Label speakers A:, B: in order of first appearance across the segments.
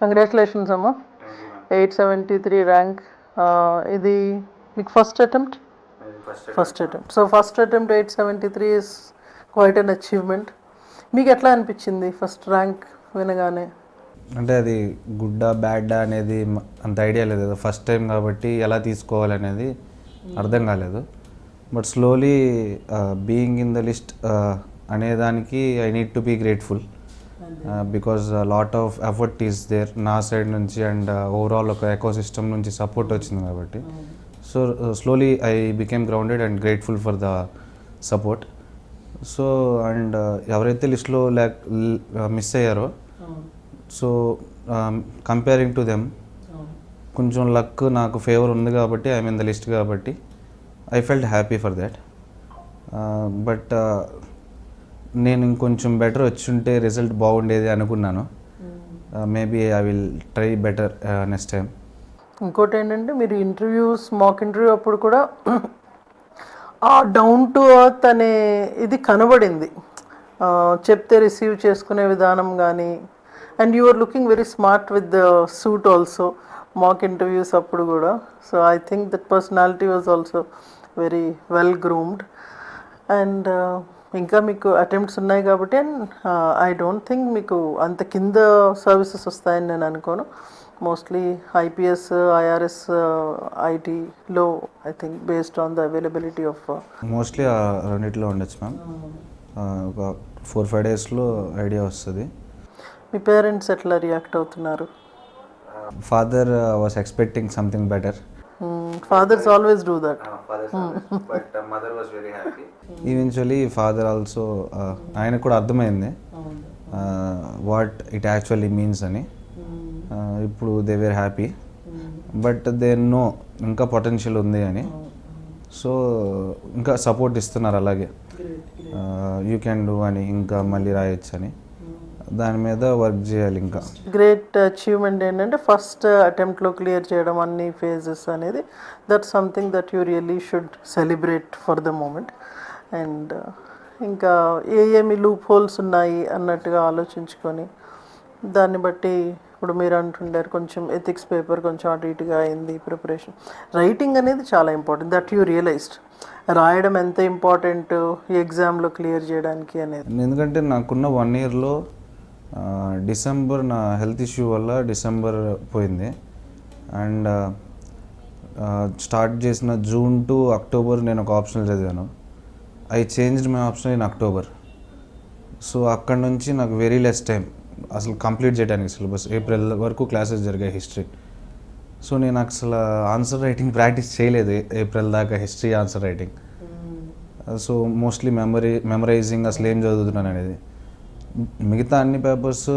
A: Congratulations అమ్మా. 873 rank. ఇది మీకు first attempt? First attempt. So first attempt 873 is quite an achievement. మీకు ఎట్లా అనిపించింది ఫస్ట్ ర్యాంక్ వినగానే?
B: అంటే అది గుడ్డా బ్యాడ్డా అనేది అంత ఐడియా లేదు, ఫస్ట్ టైం కాబట్టి ఎలా తీసుకోవాలనేది అర్థం కాలేదు. But slowly being in the list అనేదానికి I need to be grateful because lot of effort is there నా సైడ్ నుంచి అండ్ ఓవరాల్ ఒక ఎకోసిస్టమ్ నుంచి సపోర్ట్ వచ్చింది కాబట్టి. So slowly I became grounded and grateful for the support. So and ఎవరైతే లిస్ట్లో miss అయ్యారో, సో కంపేరింగ్ టు దెమ్ కొంచెం లక్ నాకు ఫేవర్ ఉంది కాబట్టి ఐ మీన్ ద లిస్ట్ కాబట్టి I felt happy for that. But నేను ఇంకొంచెం బెటర్ వచ్చుంటే రిజల్ట్ బాగుండేది అనుకున్నాను. Maybe I will try better next time.
A: ఇంకోటి ఏంటంటే మీరు ఇంటర్వ్యూస్, మాక్ ఇంటర్వ్యూ అప్పుడు కూడా ఆ డౌన్ టు ఎర్త్ అనే ఇది కనబడింది. చెప్తే రిసీవ్ చేసుకునే విధానం కానీ, and you are looking very smart with the suit also mock interviews అప్పుడు కూడా. So I think that personality was also very well groomed. And ఇంకా మీకు అటెంప్ట్స్ ఉన్నాయి కాబట్టి, అండ్ ఐ డోంట్ థింక్ మీకు అంత కింద సర్వీసెస్ వస్తాయని నేను అనుకోను. మోస్ట్లీ ఐపీఎస్, ఐఆర్ఎస్, ఐటీలో I think based on the availability of
B: mostly రెండిట్లో ఉండొచ్చు మ్యామ్. ఒక 4-5 డేస్లో ఐడియా వస్తుంది.
A: మీ పేరెంట్స్ ఎట్లా రియాక్ట్ అవుతున్నారు?
B: Father was expecting something better.
A: Fathers always do that.
B: But mother was very happy. Eventually father also ఆయన కూడా అర్థమైంది వాట్ ఇట్ యాక్చువల్లీ మీన్స్ అని. ఇప్పుడు they were happy, but they know ఇంకా పొటెన్షియల్ ఉంది అని. సో ఇంకా సపోర్ట్ ఇస్తున్నారు, అలాగే యూ క్యాన్ డూ అని, ఇంకా మళ్ళీ రాయొచ్చు అని. దాని మీద వర్క్ చేయాలి ఇంకా.
A: గ్రేట్ అచీవ్మెంట్ ఏంటంటే ఫస్ట్ అటెంప్ట్లో క్లియర్ చేయడం అన్ని ఫేజెస్ అనేది, that something that you really should celebrate for the moment. And ఇంకా ఏమి లూప్ హోల్స్ ఉన్నాయి అన్నట్టుగా ఆలోచించుకొని దాన్ని బట్టి ఇప్పుడు మీరు అంటుండారు కొంచెం ఎథిక్స్ పేపర్ కొంచెం అటు ఇటుగా అయింది ప్రిపరేషన్. రైటింగ్ అనేది చాలా ఇంపార్టెంట్, దట్ యూ రియలైజ్డ్. రాయడం ఎంత ఇంపార్టెంట్ ఈ ఎగ్జామ్లో క్లియర్ చేయడానికి అనేది.
B: ఎందుకంటే నాకున్న 1 ఇయర్లో డిసెంబర్ నా హెల్త్ ఇష్యూ వల్ల డిసెంబర్ పోయింది. అండ్ స్టార్ట్ చేసిన జూన్ టు అక్టోబర్ నేను ఒక ఆప్షనల్ చదివాను. I changed my optional in October. So అక్కడ నుంచి నాకు వెరీ లెస్ టైం అసలు కంప్లీట్ చేయడానికి సిలబస్. ఏప్రిల్ వరకు క్లాసెస్ జరిగాయి హిస్టరీ. సో నేను అసలు ఆన్సర్ రైటింగ్ ప్రాక్టీస్ చేయలేదు ఏప్రిల్ దాకా, history answer writing. So mostly memorising అసలు ఏం చదువుతున్నాను అనేది. మిగతా అన్ని పేపర్స్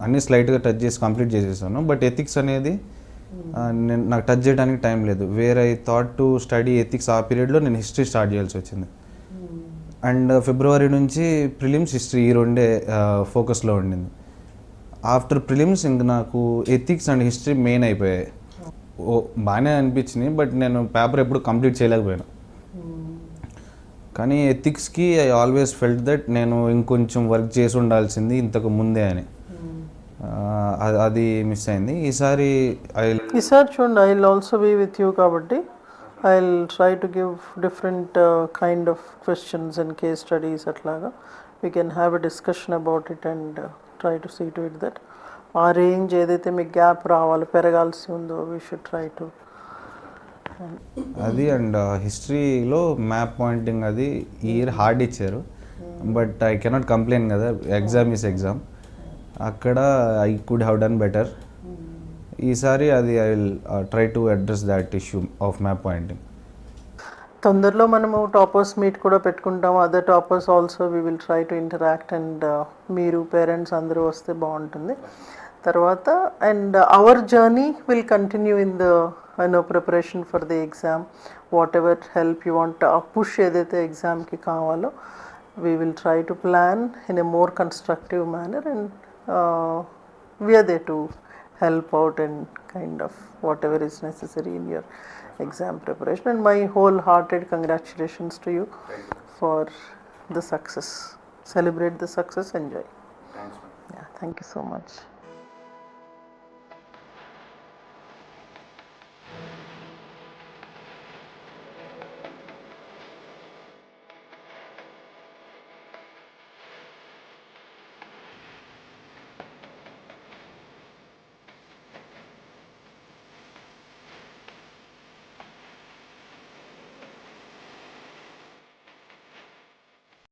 B: అన్నీ స్లైట్గా టచ్ చేసి కంప్లీట్ చేసేసాను. బట్ ఎథిక్స్ అనేది నేను నాకు టచ్ చేయడానికి టైం లేదు. Where I thought to study ethics, ఆ పీరియడ్లో నేను హిస్టరీ స్టార్ట్ చేయాల్సి వచ్చింది. అండ్ ఫిబ్రవరి నుంచి ప్రిలిమ్స్, హిస్టరీ ఈ రెండే ఫోకస్లో ఉండింది. ఆఫ్టర్ ప్రిలిమ్స్ ఇంక నాకు ఎథిక్స్ అండ్ హిస్టరీ మెయిన్ అయిపోయాయి. బాగానే అనిపించినాయి, బట్ నేను పేపర్ ఎప్పుడు కంప్లీట్ చేయలేకపోయాను. కానీ ఎథిక్స్కి ఐ ఆల్వేస్ ఫెల్ట్ దట్ నేను ఇంకొంచెం వర్క్ చేసి ఉండాల్సింది ఇంతకు ముందే అని. అది మిస్ అయింది. ఈసారి
A: చూడండి, I will also be with you కాబట్టి I will try to give different kind of questions and case studies. అట్లాగా we can have a discussion about it and try to see to it that ఆ range ఏదైతే మీకు gap రావాలి, పెరగాల్సి ఉందో, we should try to.
B: అది and హిస్టరీలో map pointing అది ఈ ఇయర్ హార్డ్ ఇచ్చారు, బట్ ఐ కెనాట్ కంప్లైన్ కదా, ఎగ్జామ్ ఈస్ ఎగ్జామ్. అక్కడ I could have done better. ఈసారి అది I will try to address that issue of map pointing.
A: తొందరలో మనము టాపర్స్ మీట్ కూడా పెట్టుకుంటాము. Other toppers also we will try to interact and మీరు parents అందరూ వస్తే బాగుంటుంది. తర్వాత and hour journey will continue in the preparation for the exam. What ever help you want, ఆ పుష్ ఏదైతే ఎగ్జామ్కి కావాలో we will try to plan in a more constructive manner, and we are there to help out and kind of whatever is necessary in your exam preparation. And my wholehearted congratulations to you for the success. Celebrate the success, enjoy.
B: Thanks.
A: Yeah, thank you so much.